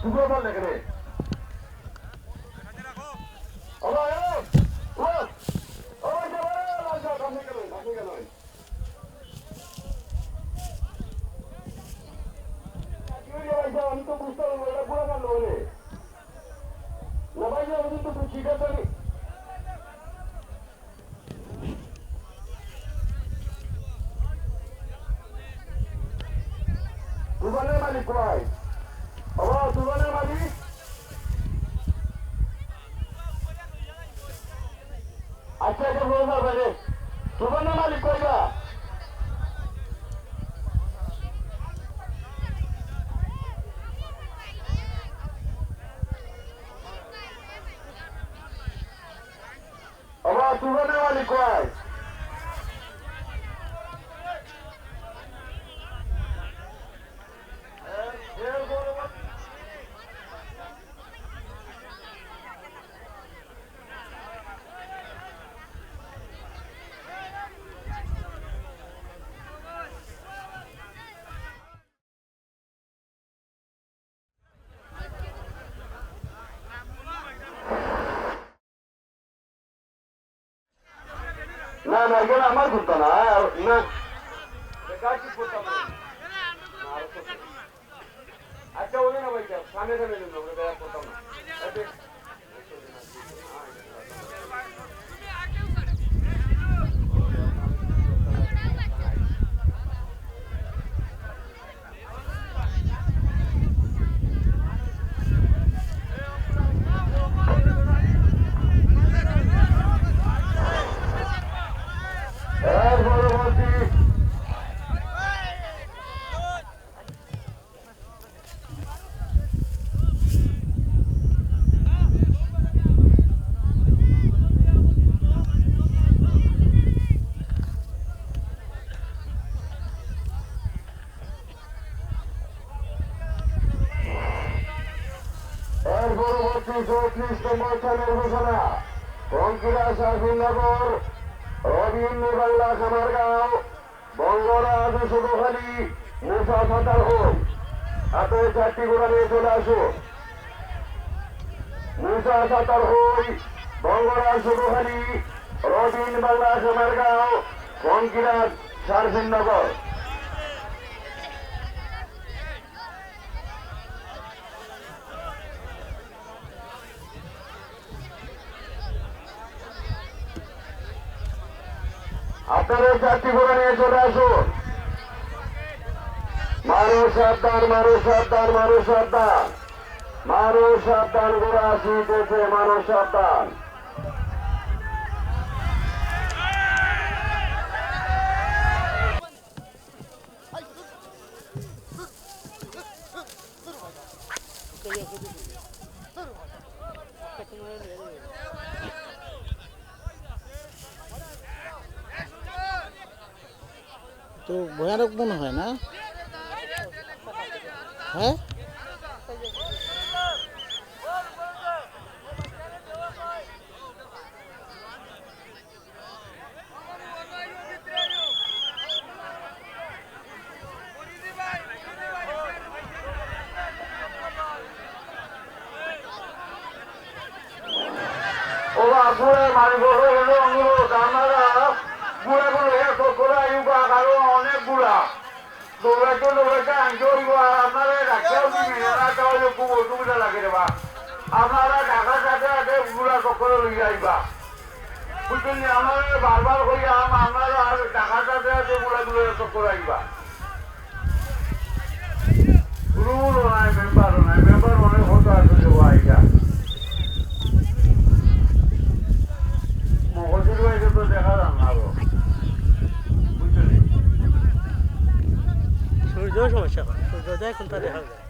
দুপুরে বল দেখে রে আমি তো বুঝতে পারবো এটা পুরো কাণ্ড বলে না ভাই আমি তো ঠিক আছে তুফানের মালিক কয় বাবা তুফানের মালিক আচ্ছা এটা বলে না ভাই তুফানের মালিক কয়টা বাবা তুফানের মালিক কয় না না এখানে আমার ঘুরতো না না আচ্ছা বলি না ভাই সামনে সামনে করতাম না পরবর্তী 34 নম্বর স্থানের ঘোষণা বঙ্কিরা শাহীনগর রবীন্দ্র বাংলা খামারগাঁও বঙ্গরাজ ছোটখালী মুসা সাঁতার হোক হাতে 4টি ঘোড়া নিয়ে চলে আসুন মুসা সাঁতার হই বঙ্গরাজ ছোটখালী রবীন্দ্র বাংলা খামারগাঁও বঙ্কিরা শাহীনগর আপনারা 4টি ঘোড়া নিয়ে চলে আসুন মারো সাবধান মারো সাবধান মারো সাবধান মারো সাবধান ঘোড়া আসিতেছে মারো সাবধান তো ভয়ানক মনে হয় না হ্যাঁ ওরা পুরে মারি বড় হলো অনুরোধ আমরা বুড়া গুলো এত করে ইউগা কারো অনেক বুড়া দৌড়াইতে আনজোর আপনারা ডাক্তার রাখা হলে খুব অসুবিধা লাগে রে বা আপনারা ঢাকার সাথে সাথে বুড়া চক্করে লইয়া আইবা বুঝলেন আমার বারবার হইয়া আপনারা আর ঢাকার সাথে সাথে বুড়া গুলো চক্করে আইবা রুল নাই মেম্বার অনেক হতো আসলে আইয়া মগজের বাইরে তো দেখা যান না আরো সূর্য সমস্যা সূর্য এখন তা দেখা যায়